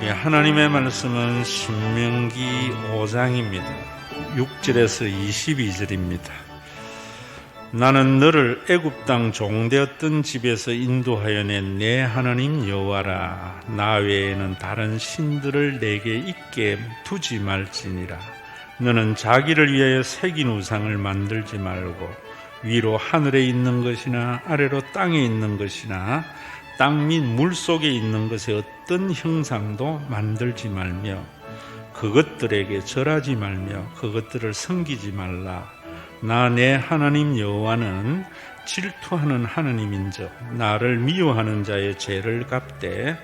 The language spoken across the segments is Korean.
하나님의 말씀은 신명기 5장입니다. 6절에서 22절입니다. 나는 너를 애굽 땅 종되었던 집에서 인도하여 낸 내 하나님 여호와라. 나 외에는 다른 신들을 내게 있게 두지 말지니라. 너는 자기를 위하여 새긴 우상을 만들지 말고 위로 하늘에 있는 것이나 아래로 땅에 있는 것이나 땅 및 물속에 있는 것의 어떤 형상도 만들지 말며 그것들에게 절하지 말며 그것들을 섬기지 말라. 나 내 하나님 여호와는 질투하는 하나님인즉 나를 미워하는 자의 죄를 갚되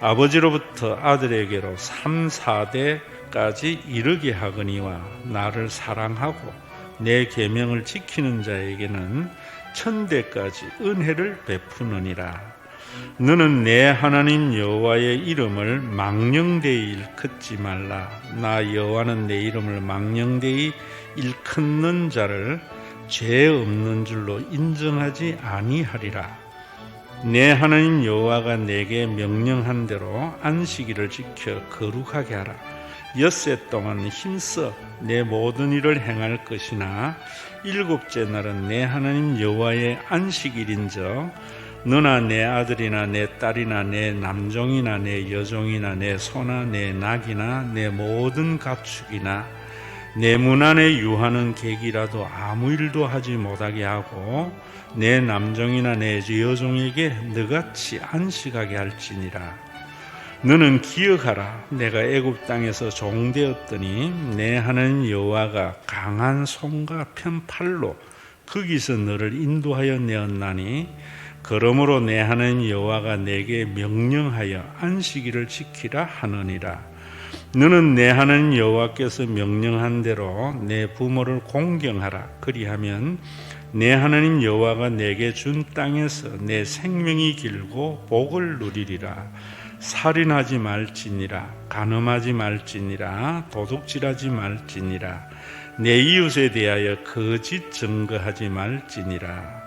아버지로부터 아들에게로 3, 4대까지 이르게 하거니와 나를 사랑하고 내 계명을 지키는 자에게는 1000대까지 은혜를 베푸느니라. 너는 내 하나님 여호와의 이름을 망령되이 일컫지 말라. 나 여호와는 내 이름을 망령되이 일컫는 자를 죄 없는 줄로 인정하지 아니하리라. 내 하나님 여호와가 내게 명령한 대로 안식일을 지켜 거룩하게 하라. 엿새 동안 힘써 내 모든 일을 행할 것이나 일곱째 날은 내 하나님 여호와의 안식일인즉 너나 내 아들이나 내 딸이나 내 남종이나 내 여종이나 내 소나 내 낙이나 내 모든 가축이나 내 문 안에 유하는 객이라도 아무 일도 하지 못하게 하고 내 남종이나 내 여종에게 너같이 안식하게 할지니라. 너는 기억하라. 내가 애굽 땅에서 종되었더니 내 하나님 여호와가 강한 손과 편팔로 거기서 너를 인도하여 내었나니 그러므로 내 하나님 여호와가 내게 명령하여 안식일을 지키라 하느니라. 너는 내 하나님 여호와께서 명령한 대로 내 부모를 공경하라. 그리하면 내 하나님 여호와가 내게 준 땅에서 내 생명이 길고 복을 누리리라. 살인하지 말지니라. 간음하지 말지니라. 도둑질하지 말지니라. 내 이웃에 대하여 거짓 증거하지 말지니라.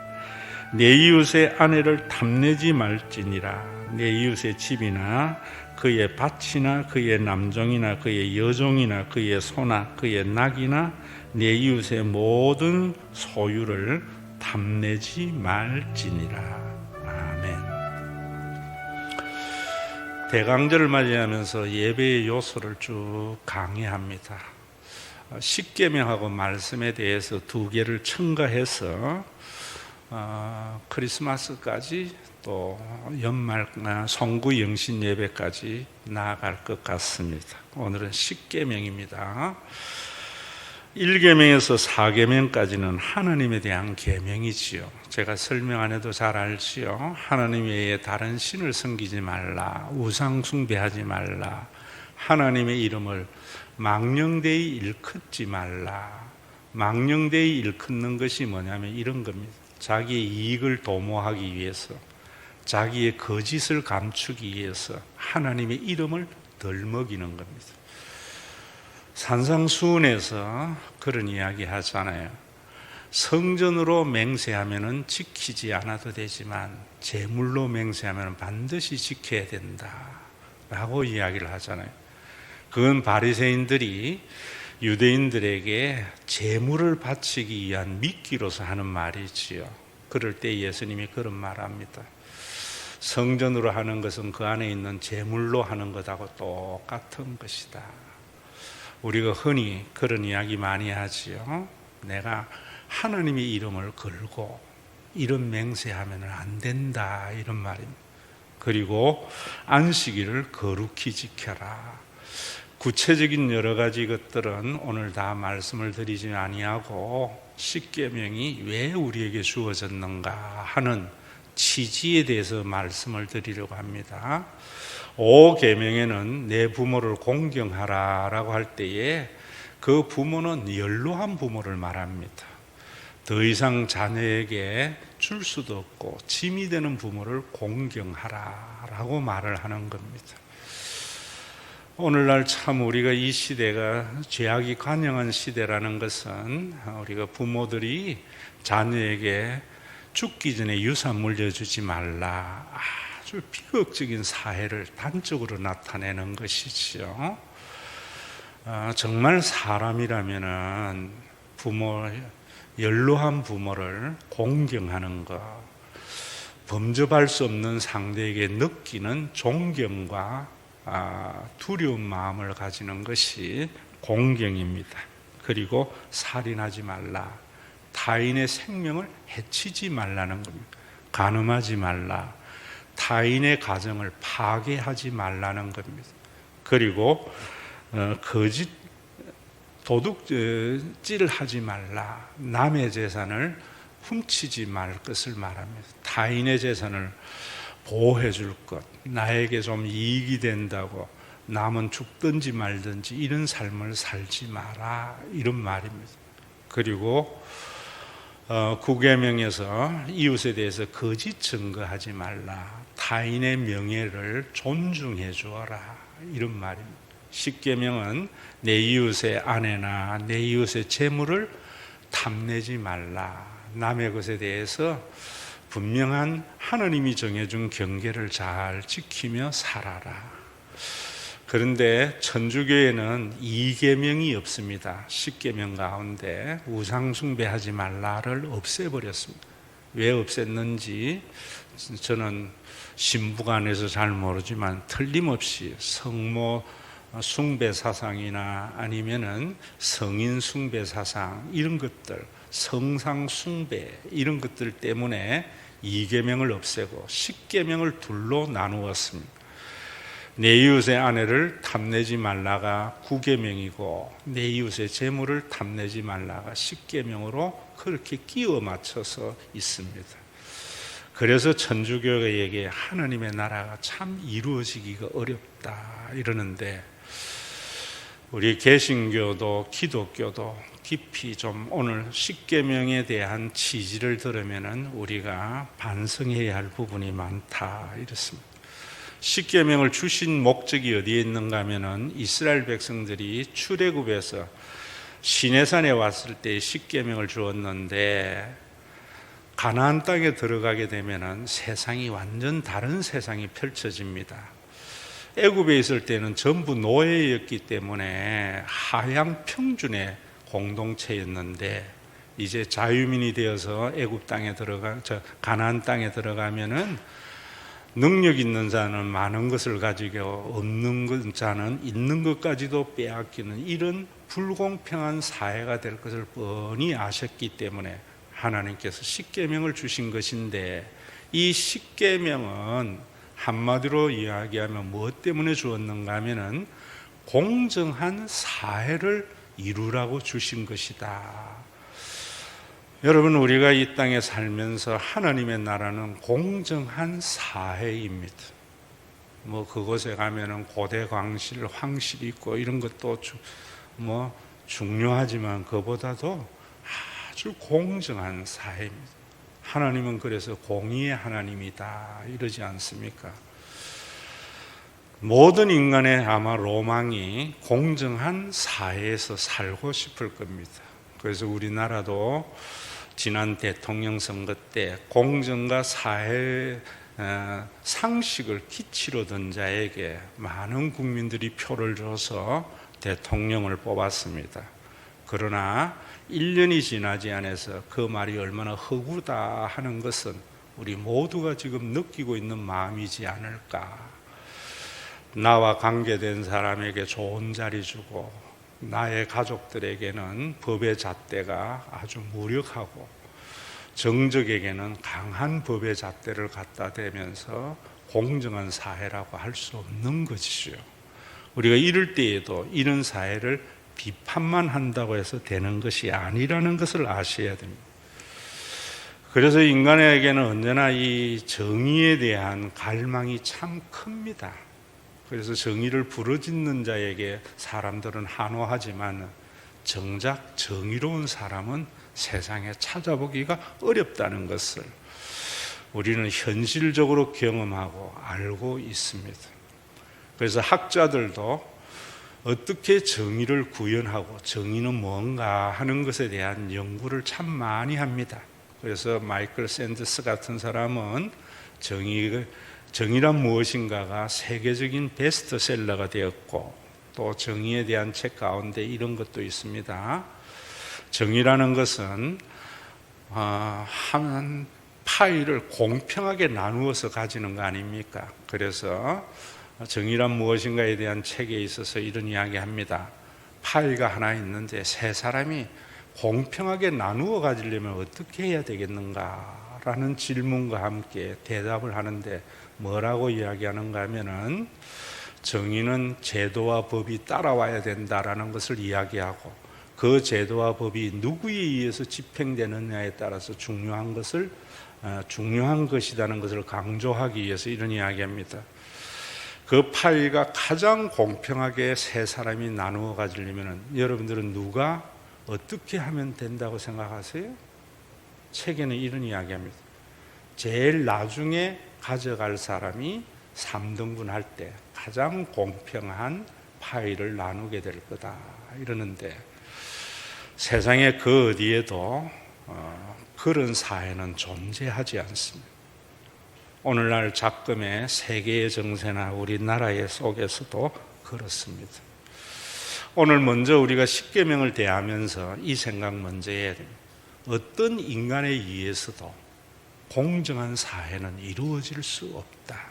내 이웃의 아내를 탐내지 말지니라. 내 이웃의 집이나 그의 밭이나 그의 남종이나 그의 여종이나 그의 소나 그의 낙이나 내 이웃의 모든 소유를 탐내지 말지니라. 아멘. 대강절을 맞이하면서 예배의 요소를 쭉 강의합니다. 십계명하고 말씀에 대해서 두 개를 첨가해서 크리스마스까지 또 연말 성구 영신 예배까지 나아갈 것 같습니다. 오늘은 십계명입니다. 1계명에서 4계명까지는 하나님에 대한 계명이지요. 제가 설명 안 해도 잘 알지요. 하나님 외에 다른 신을 섬기지 말라. 우상 숭배하지 말라. 하나님의 이름을 망령되이 일컫지 말라. 망령되이 일컫는 것이 뭐냐면 이런 겁니다. 자기의 이익을 도모하기 위해서, 자기의 거짓을 감추기 위해서 하나님의 이름을 덜먹이는 겁니다. 산상수훈에서 그런 이야기 하잖아요. 성전으로 맹세하면 지키지 않아도 되지만 제물로 맹세하면 반드시 지켜야 된다 라고 이야기를 하잖아요. 그건 바리새인들이 유대인들에게 제물을 바치기 위한 미끼로서 하는 말이지요. 그럴 때 예수님이 그런 말을 합니다. 성전으로 하는 것은 그 안에 있는 제물로 하는 것하고 똑같은 것이다. 우리가 흔히 그런 이야기 많이 하지요. 내가 하나님의 이름을 걸고 이런 맹세하면 안 된다 이런 말입니다. 그리고 안식일을 거룩히 지켜라. 구체적인 여러 가지 것들은 오늘 다 말씀을 드리지 아니하고 십계명이 왜 우리에게 주어졌는가 하는 취지에 대해서 말씀을 드리려고 합니다. 5계명에는 내 부모를 공경하라 라고 할 때에 그 부모는 연로한 부모를 말합니다. 더 이상 자녀에게 줄 수도 없고 짐이 되는 부모를 공경하라 라고 말을 하는 겁니다. 오늘날 참 우리가 이 시대가 죄악이 관영한 시대라는 것은 우리가 부모들이 자녀에게 죽기 전에 유산 물려주지 말라 아주 비극적인 사회를 단적으로 나타내는 것이지요. 정말 사람이라면은 연로한 부모를 공경하는 것, 범접할 수 없는 상대에게 느끼는 존경과 두려운 마음을 가지는 것이 공경입니다. 그리고 살인하지 말라, 타인의 생명을 해치지 말라는 겁니다. 간음하지 말라, 타인의 가정을 파괴하지 말라는 겁니다. 그리고 거짓 도둑질하지 말라, 남의 재산을 훔치지 말 것을 말합니다. 타인의 재산을 보호해 줄 것, 나에게 좀 이익이 된다고 남은 죽든지 말든지 이런 삶을 살지 마라, 이런 말입니다. 그리고 구계명에서 이웃에 대해서 거짓 증거하지 말라, 타인의 명예를 존중해 주어라, 이런 말입니다. 십계명은 내 이웃의 아내나 내 이웃의 재물을 탐내지 말라, 남의 것에 대해서 분명한 하나님이 정해준 경계를 잘 지키며 살아라. 그런데 천주교에는 이계명이 없습니다. 십계명 가운데 우상 숭배하지 말라를 없애버렸습니다. 왜 없앴는지 저는 신부관에서 잘 모르지만 틀림없이 성모 숭배 사상이나 아니면은 성인 숭배 사상, 이런 것들, 성상 숭배, 이런 것들 때문에 이계명을 없애고 십계명을 둘로 나누었습니다. 내 이웃의 아내를 탐내지 말라가 구계명이고 내 이웃의 재물을 탐내지 말라가 십계명으로 그렇게 끼워 맞춰서 있습니다. 그래서 천주교에게 하나님의 나라가 참 이루어지기가 어렵다 이러는데, 우리 개신교도 기독교도 깊이 좀 오늘 십계명에 대한 취지를 들으면은 우리가 반성해야 할 부분이 많다 이렇습니다. 십계명을 주신 목적이 어디에 있는가 하면은 이스라엘 백성들이 출애굽에서 시내산에 왔을 때 십계명을 주었는데, 가나안 땅에 들어가게 되면은 세상이 완전 다른 세상이 펼쳐집니다. 애굽에 있을 때는 전부 노예였기 때문에 하향 평준의 공동체였는데, 이제 자유민이 되어서 애굽 땅에 가나안 땅에 들어가면은 능력 있는 자는 많은 것을 가지고 없는 자는 있는 것까지도 빼앗기는 이런 불공평한 사회가 될 것을 뻔히 아셨기 때문에 하나님께서 십계명을 주신 것인데, 이 십계명은 한마디로 이야기하면 무엇 때문에 주었는가 하면은 공정한 사회를 이루라고 주신 것이다. 여러분, 우리가 이 땅에 살면서 하나님의 나라는 공정한 사회입니다. 그곳에 가면은 고대 광실, 황실이 있고 이런 것도 중요하지만 그보다도 아주 공정한 사회입니다. 하나님은 그래서 공의의 하나님이다 이러지 않습니까? 모든 인간의 아마 로망이 공정한 사회에서 살고 싶을 겁니다. 그래서 우리나라도 지난 대통령 선거 때 공정과 사회 상식을 기치로 든 자에게 많은 국민들이 표를 줘서 대통령을 뽑았습니다. 그러나 1년이 지나지 않아서 그 말이 얼마나 허구다 하는 것은 우리 모두가 지금 느끼고 있는 마음이지 않을까. 나와 관계된 사람에게 좋은 자리 주고 나의 가족들에게는 법의 잣대가 아주 무력하고 정적에게는 강한 법의 잣대를 갖다 대면서 공정한 사회라고 할 수 없는 것이죠. 우리가 이럴 때에도 이런 사회를 비판만 한다고 해서 되는 것이 아니라는 것을 아셔야 됩니다. 그래서 인간에게는 언제나 이 정의에 대한 갈망이 참 큽니다. 그래서 정의를 부르짖는 자에게 사람들은 환호하지만 정작 정의로운 사람은 세상에 찾아보기가 어렵다는 것을 우리는 현실적으로 경험하고 알고 있습니다. 그래서 학자들도 어떻게 정의를 구현하고 정의는 뭔가 하는 것에 대한 연구를 참 많이 합니다. 그래서 마이클 샌더스 같은 사람은 정의의 정의란 무엇인가가 세계적인 베스트셀러가 되었고, 또 정의에 대한 책 가운데 이런 것도 있습니다. 정의라는 것은 한 파일을 공평하게 나누어서 가지는 거 아닙니까? 그래서 정의란 무엇인가에 대한 책에 있어서 이런 이야기합니다. 파일가 하나 있는데 세 사람이 공평하게 나누어 가지려면 어떻게 해야 되겠는가? 라는 질문과 함께 대답을 하는데 뭐라고 이야기하는가 하면은 정의는 제도와 법이 따라와야 된다라는 것을 이야기하고, 그 제도와 법이 누구에 의해서 집행되느냐에 따라서 중요한 것이라는 것을 강조하기 위해서 이런 이야기합니다. 그 파이가 가장 공평하게 세 사람이 나누어 가지려면 여러분들은 누가 어떻게 하면 된다고 생각하세요? 책에는 이런 이야기합니다. 제일 나중에 가져갈 사람이 3등분 할 때 가장 공평한 파이를 나누게 될 거다 이러는데, 세상에 그 어디에도 그런 사회는 존재하지 않습니다. 오늘날 작금의 세계의 정세나 우리나라의 속에서도 그렇습니다. 오늘 먼저 우리가 십계명을 대하면서 이 생각 먼저 해야 됩니다. 어떤 인간에 의해서도 공정한 사회는 이루어질 수 없다.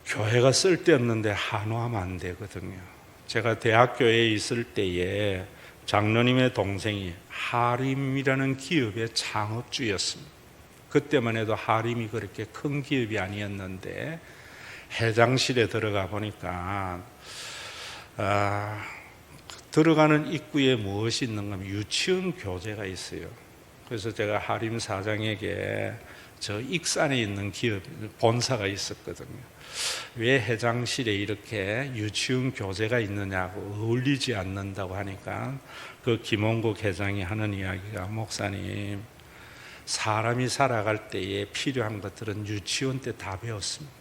교회가 쓸데없는데 한화하면 안 되거든요. 제가 대학교에 있을 때에 장로님의 동생이 하림이라는 기업의 창업주였습니다. 그때만 해도 하림이 그렇게 큰 기업이 아니었는데, 회장실에 들어가 보니까 들어가는 입구에 무엇이 있는가 하면 유치원 교재가 있어요. 그래서 제가 하림 사장에게 저 익산에 있는 기업 본사가 있었거든요. 왜 회장실에 이렇게 유치원 교재가 있느냐고, 어울리지 않는다고 하니까 그 김원국 회장이 하는 이야기가, 목사님, 사람이 살아갈 때에 필요한 것들은 유치원 때 다 배웠습니다.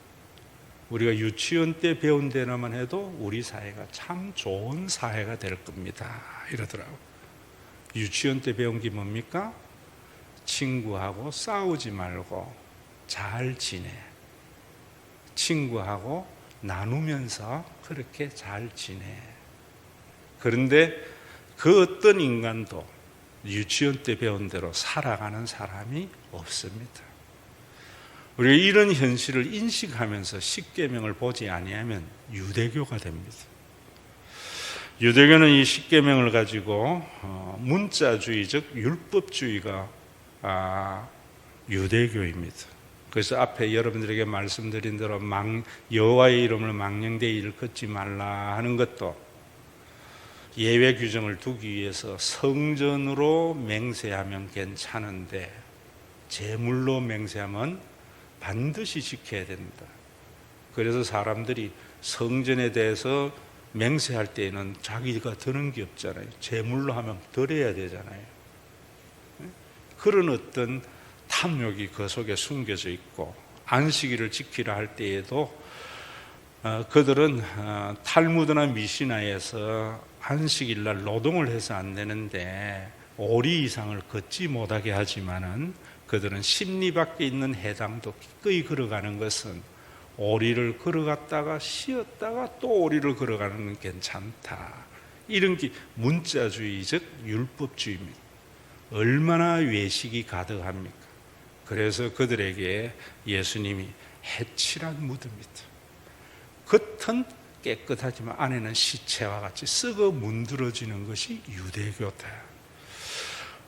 우리가 유치원 때 배운 데나만 해도 우리 사회가 참 좋은 사회가 될 겁니다 이러더라고요. 유치원 때 배운 게 뭡니까? 친구하고 싸우지 말고 잘 지내, 친구하고 나누면서 그렇게 잘 지내. 그런데 그 어떤 인간도 유치원 때 배운 대로 살아가는 사람이 없습니다. 우리가 이런 현실을 인식하면서 십계명을 보지 아니하면 유대교가 됩니다. 유대교는 이 십계명을 가지고 문자주의적 율법주의가 유대교입니다. 그래서 앞에 여러분들에게 말씀드린 대로 여호와의 이름을 망령되이 일컫지 말라 하는 것도 예외 규정을 두기 위해서 성전으로 맹세하면 괜찮은데 제물로 맹세하면 반드시 지켜야 된다. 그래서 사람들이 성전에 대해서 맹세할 때에는 자기가 드는 게 없잖아요. 제물로 하면 드려야 되잖아요. 그런 어떤 탐욕이 그 속에 숨겨져 있고, 안식일을 지키라 할 때에도 그들은 탈무드나 미시나에서 안식일날 노동을 해서 안 되는데 오리 이상을 걷지 못하게 하지만은, 그들은 십리 밖에 있는 해당도 기꺼이 걸어가는 것은 오리를 걸어갔다가 쉬었다가 또 오리를 걸어가는 건 괜찮다. 이런 게 문자주의적 율법주의입니다. 얼마나 외식이 가득합니까? 그래서 그들에게 예수님이 해칠한 무드입니다. 겉은 깨끗하지만 안에는 시체와 같이 썩어 문드러지는 것이 유대교다.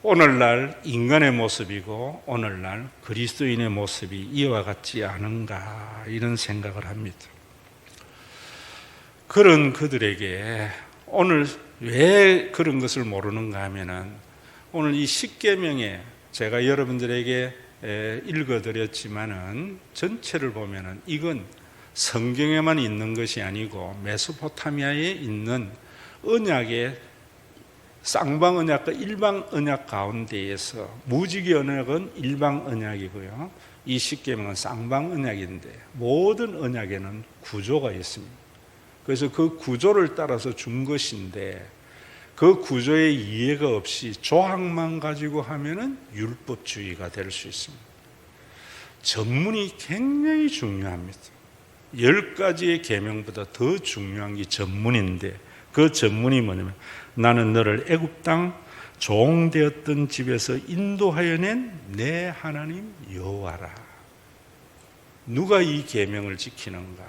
오늘날 인간의 모습이고 오늘날 그리스도인의 모습이 이와 같지 않은가, 이런 생각을 합니다. 그런 그들에게 오늘 왜 그런 것을 모르는가 하면은, 오늘 이 십계명에 제가 여러분들에게 읽어드렸지만은 전체를 보면은 이건 성경에만 있는 것이 아니고 메소포타미아에 있는 언약의 쌍방 언약과 일방 언약 가운데에서, 무지개 언약은 일방 언약이고요, 이 십계명은 쌍방 언약인데 모든 언약에는 구조가 있습니다. 그래서 그 구조를 따라서 준 것인데, 그 구조의 이해가 없이 조항만 가지고 하면은 율법주의가 될 수 있습니다. 전문이 굉장히 중요합니다. 10가지의 계명보다 더 중요한 게 전문인데, 그 전문이 뭐냐면 나는 너를 애굽 땅 종되었던 집에서 인도하여 낸 내 하나님 여호와라. 누가 이 계명을 지키는가?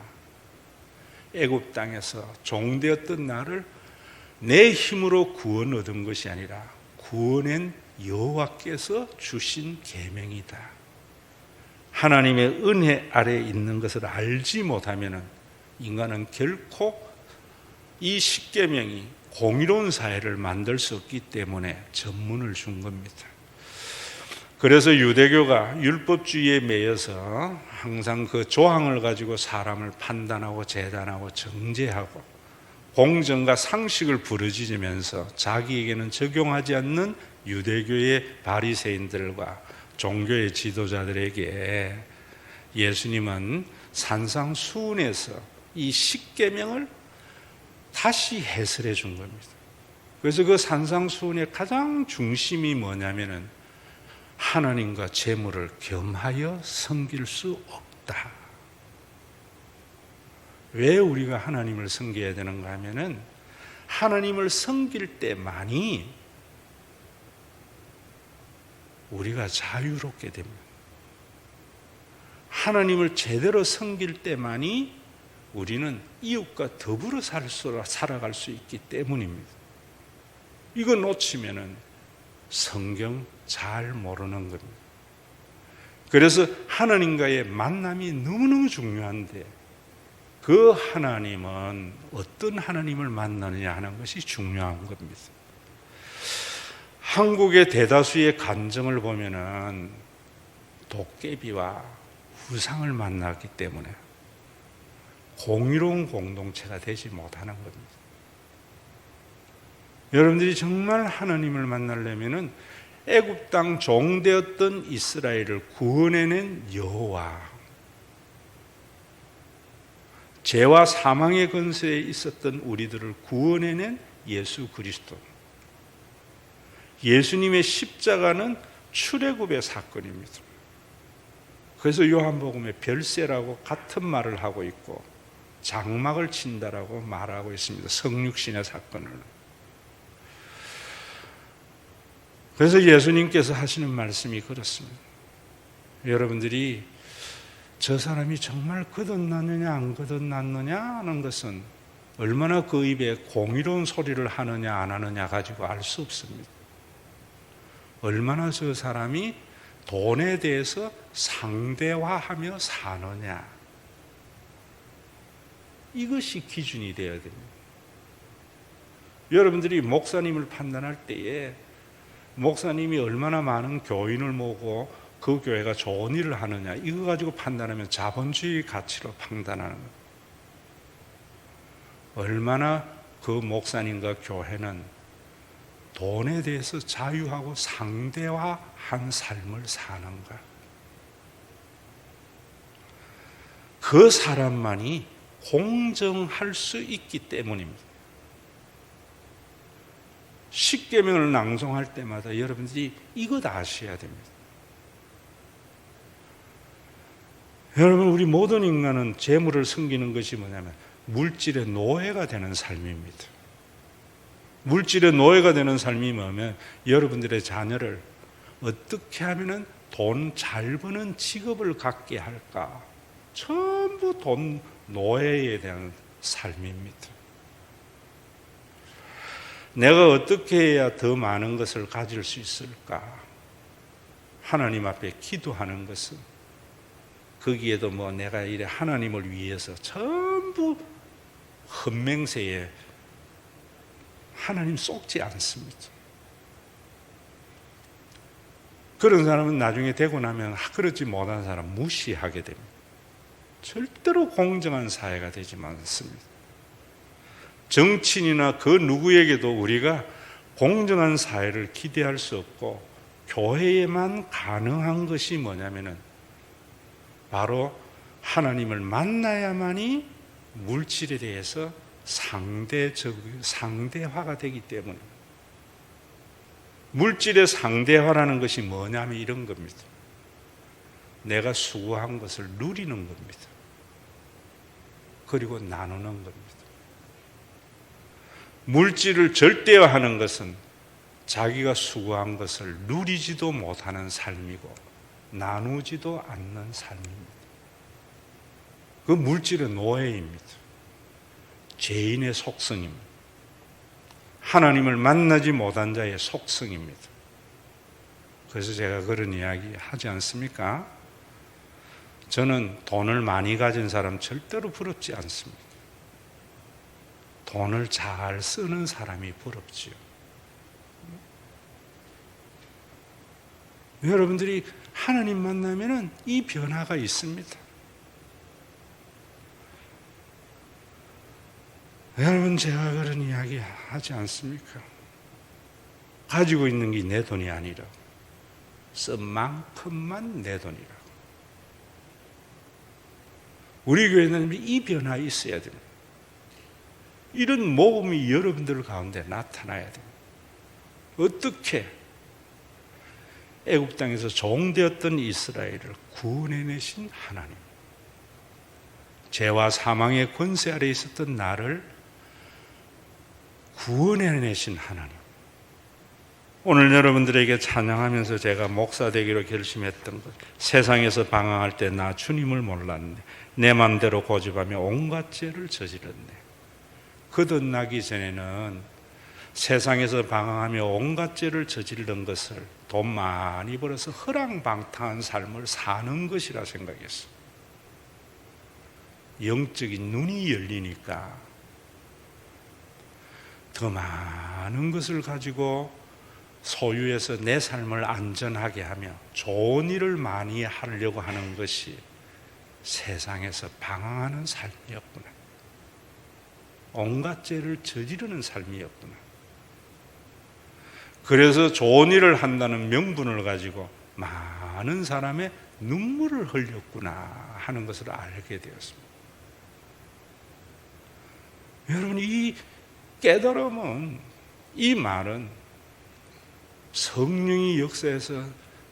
애굽 땅에서 종되었던 나를 내 힘으로 구원 얻은 것이 아니라 구원한 여호와께서 주신 계명이다. 하나님의 은혜 아래에 있는 것을 알지 못하면 인간은 결코 이 십계명이 공의로운 사회를 만들 수 없기 때문에 전문을 준 겁니다. 그래서 유대교가 율법주의에 매여서 항상 그 조항을 가지고 사람을 판단하고 재단하고 정죄하고 공정과 상식을 부르짖으면서 자기에게는 적용하지 않는 유대교의 바리새인들과 종교의 지도자들에게 예수님은 산상수훈에서 이 십계명을 다시 해설해 준 겁니다. 그래서 그 산상수훈의 가장 중심이 뭐냐면은 하나님과 재물을 겸하여 섬길 수 없다. 왜 우리가 하나님을 섬겨야 되는가 하면은 하나님을 섬길 때만이 우리가 자유롭게 됩니다. 하나님을 제대로 섬길 때만이 우리는 이웃과 더불어 살아갈 수 있기 때문입니다. 이거 놓치면은 성경 잘 모르는 겁니다. 그래서 하나님과의 만남이 너무너무 중요한데 그 하나님은 어떤 하나님을 만나느냐 하는 것이 중요한 겁니다. 한국의 대다수의 간증을 보면은 도깨비와 우상을 만났기 때문에 공의로운 공동체가 되지 못하는 겁니다. 여러분들이 정말 하나님을 만나려면은 애굽 땅 종되었던 이스라엘을 구원해낸 여호와, 죄와 사망의 근세에 있었던 우리들을 구원해낸 예수 그리스도, 예수님의 십자가는 출애굽의 사건입니다. 그래서 요한복음에 별세라고 같은 말을 하고 있고 장막을 친다라고 말하고 있습니다. 성육신의 사건을. 그래서 예수님께서 하시는 말씀이 그렇습니다. 여러분들이 저 사람이 정말 거듭났느냐 안 거듭났느냐 하는 것은 얼마나 그 입에 공의로운 소리를 하느냐 안 하느냐 가지고 알 수 없습니다. 얼마나 저 사람이 돈에 대해서 상대화하며 사느냐, 이것이 기준이 되어야 됩니다. 여러분들이 목사님을 판단할 때에 목사님이 얼마나 많은 교인을 모으고 그 교회가 좋은 일을 하느냐, 이거 가지고 판단하면 자본주의 가치로 판단하는 거예요. 얼마나 그 목사님과 교회는 돈에 대해서 자유하고 상대화한 삶을 사는가, 그 사람만이 공정할 수 있기 때문입니다. 십계명을 낭송할 때마다 여러분들이 이것 아셔야 됩니다. 여러분, 우리 모든 인간은 재물을 섬기는 것이 뭐냐면 물질의 노예가 되는 삶입니다. 물질의 노예가 되는 삶이 뭐냐면 여러분들의 자녀를 어떻게 하면 돈 잘 버는 직업을 갖게 할까, 전부 돈 노예에 대한 삶입니다. 내가 어떻게 해야 더 많은 것을 가질 수 있을까? 하나님 앞에 기도하는 것은, 거기에도 뭐 내가 이래 하나님을 위해서 전부 헛맹세에 하나님 속지 않습니다. 그런 사람은 나중에 되고 나면 그렇지 못한 사람 무시하게 됩니다. 절대로 공정한 사회가 되지 않습니다. 정치인이나 그 누구에게도 우리가 공정한 사회를 기대할 수 없고, 교회에만 가능한 것이 뭐냐면은 바로 하나님을 만나야만이 물질에 대해서 상대화가 되기 때문에, 물질의 상대화라는 것이 뭐냐면 이런 겁니다. 내가 수고한 것을 누리는 겁니다. 그리고 나누는 겁니다. 물질을 절대화하는 것은 자기가 수고한 것을 누리지도 못하는 삶이고 나누지도 않는 삶입니다. 그 물질의 노예입니다. 죄인의 속성입니다. 하나님을 만나지 못한 자의 속성입니다. 그래서 제가 그런 이야기 하지 않습니까? 저는 돈을 많이 가진 사람 절대로 부럽지 않습니다. 돈을 잘 쓰는 사람이 부럽지요. 여러분들이 하나님 만나면은 이 변화가 있습니다. 여러분, 제가 그런 이야기 하지 않습니까? 가지고 있는 게 내 돈이 아니라 쓴 만큼만 내 돈이라고. 우리 교회는 이 변화 있어야 됩니다. 이런 모범이 여러분들 가운데 나타나야 됩니다. 어떻게 애굽 땅에서 종되었던 이스라엘을 구원해내신 하나님, 죄와 사망의 권세 아래 있었던 나를 구원해내신 하나님. 오늘 여러분들에게 찬양하면서 제가 목사 되기로 결심했던 것, 세상에서 방황할 때 나 주님을 몰랐네, 내 맘대로 고집하며 온갖 죄를 저질렀네. 거듭나기 전에는 세상에서 방황하며 온갖 죄를 저지른 것을 돈 많이 벌어서 허랑방탕한 삶을 사는 것이라 생각했어. 영적인 눈이 열리니까 더 많은 것을 가지고 소유해서 내 삶을 안전하게 하며 좋은 일을 많이 하려고 하는 것이 세상에서 방황하는 삶이었구나. 온갖 죄를 저지르는 삶이었구나. 그래서 좋은 일을 한다는 명분을 가지고 많은 사람의 눈물을 흘렸구나 하는 것을 알게 되었습니다. 여러분, 이 깨달음은, 이 말은 성령이 역사해서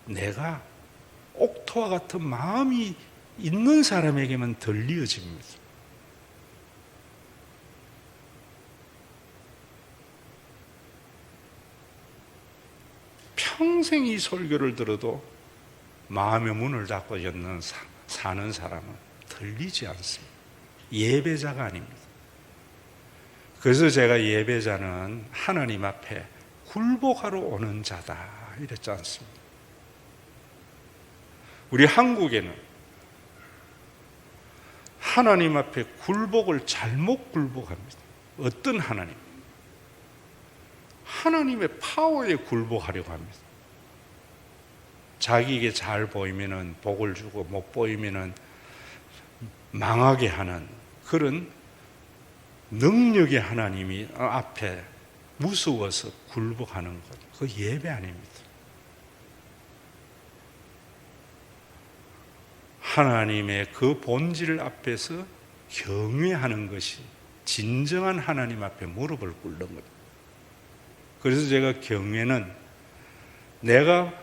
내가 옥토와 같은 마음이 있는 사람에게만 들려집니다. 평생 이 설교를 들어도 마음의 문을 닫고 사는 사람은 들리지 않습니다. 예배자가 아닙니다. 그래서 제가 예배자는 하나님 앞에 굴복하러 오는 자다 이랬지 않습니다. 우리 한국에는 하나님 앞에 굴복을 잘못 굴복합니다. 어떤 하나님? 하나님의 파워에 굴복하려고 합니다. 자기에게 잘 보이면은 복을 주고 못 보이면은 망하게 하는 그런 능력의 하나님이 앞에 무서워서 굴복하는 것, 그 예배 아닙니다. 하나님의 그 본질 앞에서 경외하는 것이 진정한 하나님 앞에 무릎을 꿇는 것. 그래서 제가 경외는 내가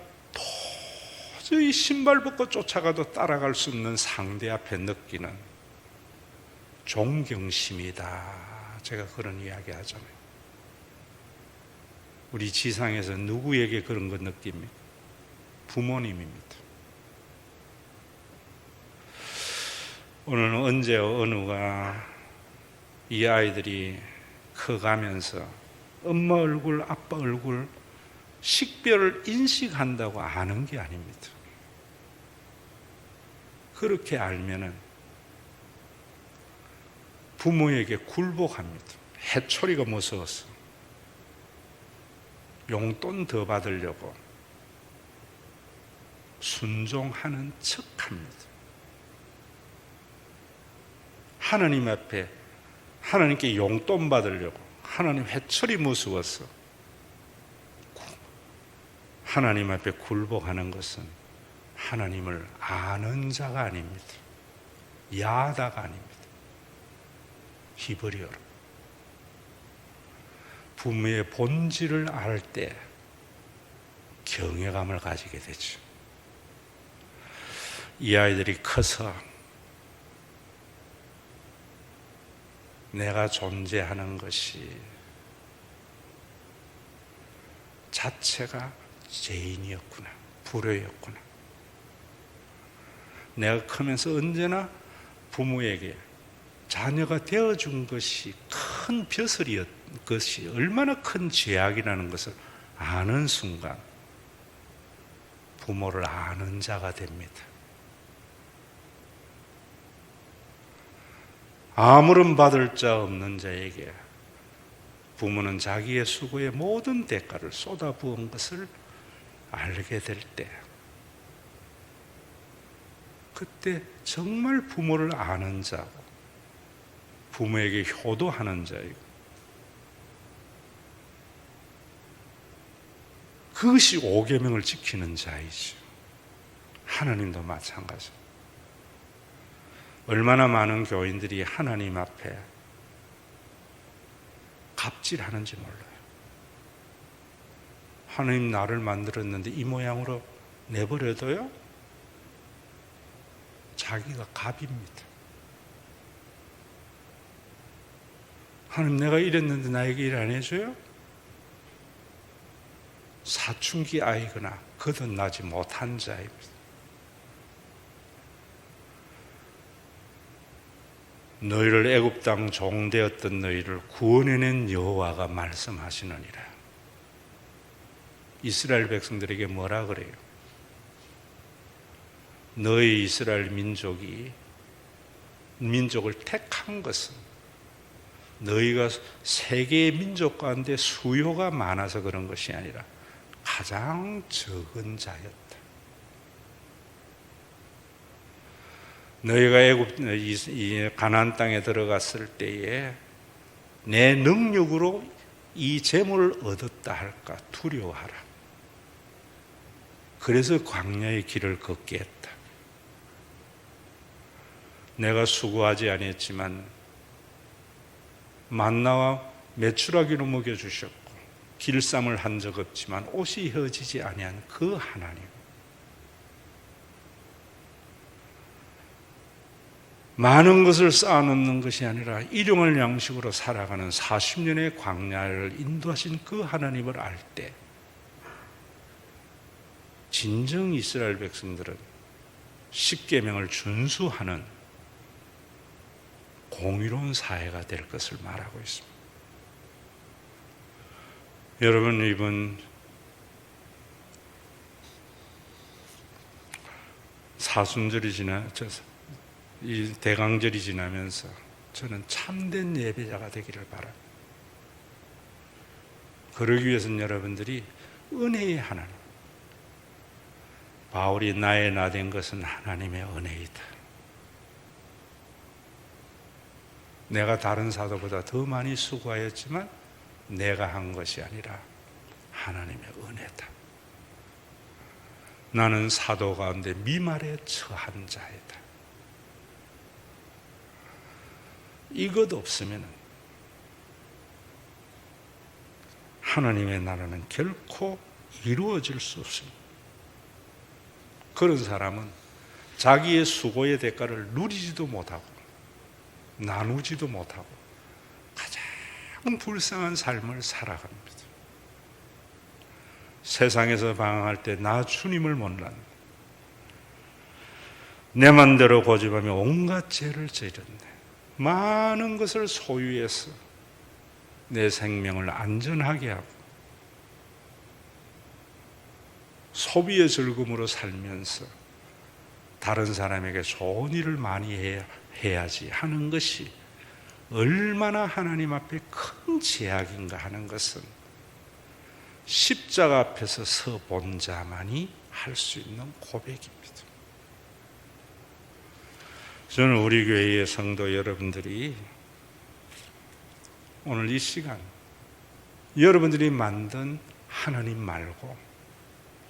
도저히 신발 벗고 쫓아가도 따라갈 수 없는 상대 앞에 느끼는 존경심이다. 제가 그런 이야기 하잖아요. 우리 지상에서 누구에게 그런 거 느낍니까? 부모님입니다. 오늘은 언제 어느가 이 아이들이 커가면서 엄마 얼굴, 아빠 얼굴 식별을 인식한다고 아는 게 아닙니다. 그렇게 알면은 부모에게 굴복합니다. 해초리가 무서워서 용돈 더 받으려고 순종하는 척합니다. 하나님 앞에 하나님께 용돈 받으려고 하나님 회초리 무서워서 하나님 앞에 굴복하는 것은 하나님을 아는 자가 아닙니다. 야다가 아닙니다. 히브리어로 부모의 본질을 알 때 경외감을 가지게 되죠. 이 아이들이 커서 내가 존재하는 것이 자체가 죄인이었구나, 불효였구나. 내가 크면서 언제나 부모에게 자녀가 되어준 것이 큰 벼슬이었 것이 얼마나 큰 죄악이라는 것을 아는 순간 부모를 아는 자가 됩니다. 아무런 받을 자 없는 자에게 부모는 자기의 수고의 모든 대가를 쏟아부은 것을 알게 될 때, 그때 정말 부모를 아는 자고 부모에게 효도하는 자이고, 그것이 오계명을 지키는 자이죠. 하나님도 마찬가지입니다. 얼마나 많은 교인들이 하나님 앞에 갑질하는지 몰라요. 하나님 나를 만들었는데 이 모양으로 내버려둬요? 자기가 갑입니다. 하나님 내가 이랬는데 나에게 일 안 해줘요? 사춘기 아이거나 거듭나지 못한 자입니다. 너희를 애굽 땅 종되었던 너희를 구원해낸 여호와가 말씀하시느니라. 이스라엘 백성들에게 뭐라 그래요? 너희 이스라엘 민족을 택한 것은 너희가 세계의 민족 가운데 수요가 많아서 그런 것이 아니라 가장 적은 자였다. 너희가 애굽 가나안 땅에 들어갔을 때에 내 능력으로 이 재물을 얻었다 할까 두려워하라. 그래서 광야의 길을 걷게 했다. 내가 수고하지 아니했지만 만나와 메추라기로 먹여주셨고 길쌈을 한 적 없지만 옷이 헤어지지 아니한 그 하나님, 많은 것을 쌓아놓는 것이 아니라 일용할 양식으로 살아가는 40년의 광야를 인도하신 그 하나님을 알 때 진정 이스라엘 백성들은 십계명을 준수하는 공의로운 사회가 될 것을 말하고 있습니다. 여러분, 이번 사순절이 이 대강절이 지나면서 저는 참된 예배자가 되기를 바랍니다. 그러기 위해서는 여러분들이 은혜의 하나님, 바울이 나의 나 된 것은 하나님의 은혜이다. 내가 다른 사도보다 더 많이 수고하였지만 내가 한 것이 아니라 하나님의 은혜다. 나는 사도 가운데 미말에 처한 자이다. 이것 없으면 하나님의 나라는 결코 이루어질 수 없습니다. 그런 사람은 자기의 수고의 대가를 누리지도 못하고 나누지도 못하고 가장 불쌍한 삶을 살아갑니다. 세상에서 방황할 때 나 주님을 몰랐네, 내 맘대로 고집하며 온갖 죄를 저질렀네, 많은 것을 소유해서 내 생명을 안전하게 하고 소비의 즐거움으로 살면서 다른 사람에게 좋은 일을 많이 해야지 하는 것이 얼마나 하나님 앞에 큰 죄악인가 하는 것은 십자가 앞에서 서 본 자만이 할 수 있는 고백입니다. 저는 우리 교회의 성도 여러분들이 오늘 이 시간 여러분들이 만든 하나님 말고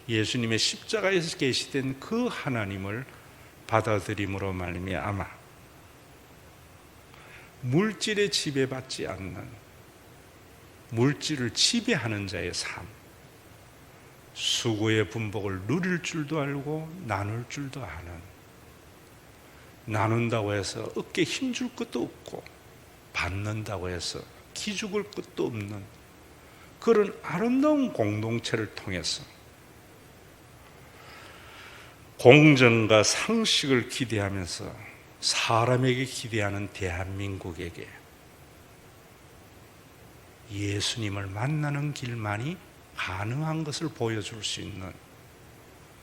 예수님의 십자가에서 계시된 그 하나님을 받아들임으로 말미암아 물질에 지배받지 않는, 물질을 지배하는 자의 삶, 수고의 분복을 누릴 줄도 알고 나눌 줄도 아는 나눈다고 해서 어깨에 힘줄 것도 없고, 받는다고 해서 기죽을 것도 없는 그런 아름다운 공동체를 통해서 공정과 상식을 기대하면서 사람에게 기대하는 대한민국에게 예수님을 만나는 길만이 가능한 것을 보여줄 수 있는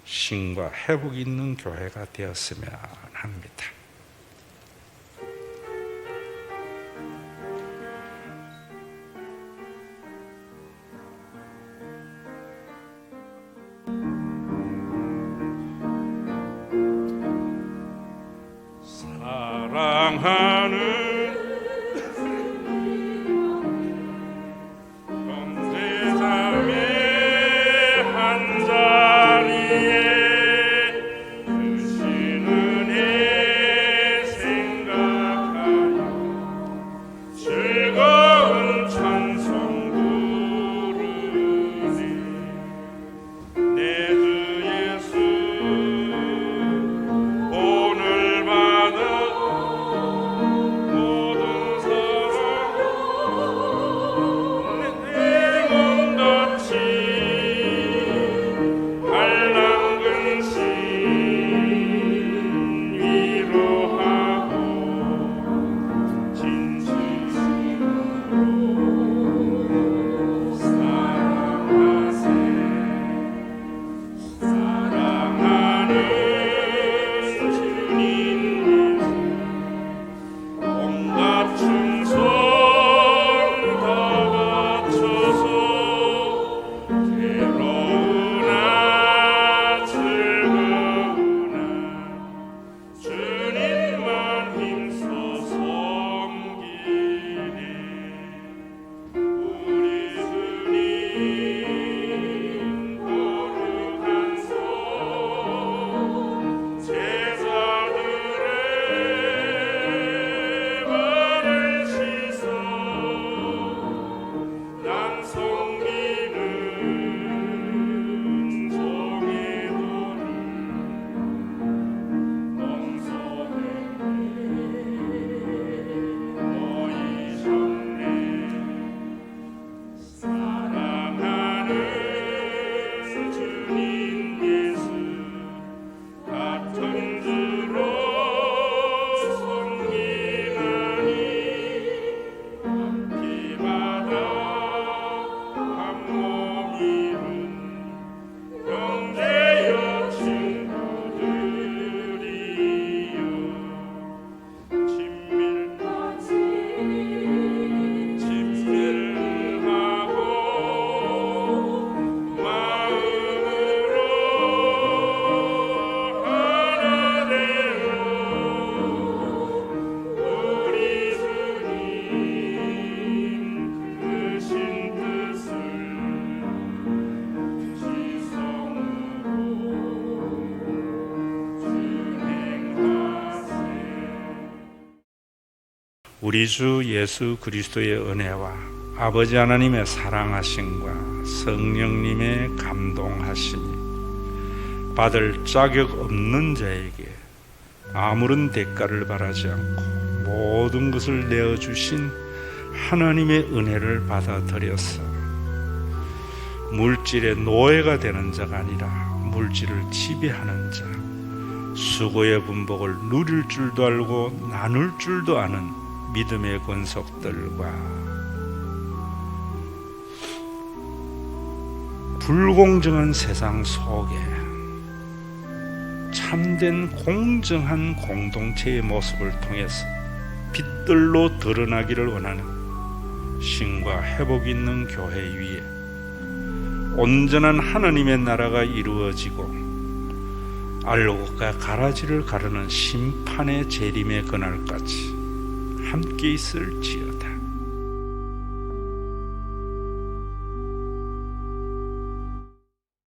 신과 회복이 있는 교회가 되었으면 합니다. 사랑하는 우리 주 예수 그리스도의 은혜와 아버지 하나님의 사랑하심과 성령님의 감동하심이 받을 자격 없는 자에게 아무런 대가를 바라지 않고 모든 것을 내어주신 하나님의 은혜를 받아들여서 물질의 노예가 되는 자가 아니라 물질을 지배하는 자, 수고의 분복을 누릴 줄도 알고 나눌 줄도 아는 믿음의 권속들과 불공정한 세상 속에 참된 공정한 공동체의 모습을 통해서 빛들로 드러나기를 원하는 신과 회복이 있는 교회 위에 온전한 하나님의 나라가 이루어지고 알곡과 가라지를 가르는 심판의 재림의 그날까지 함께 있을지어다.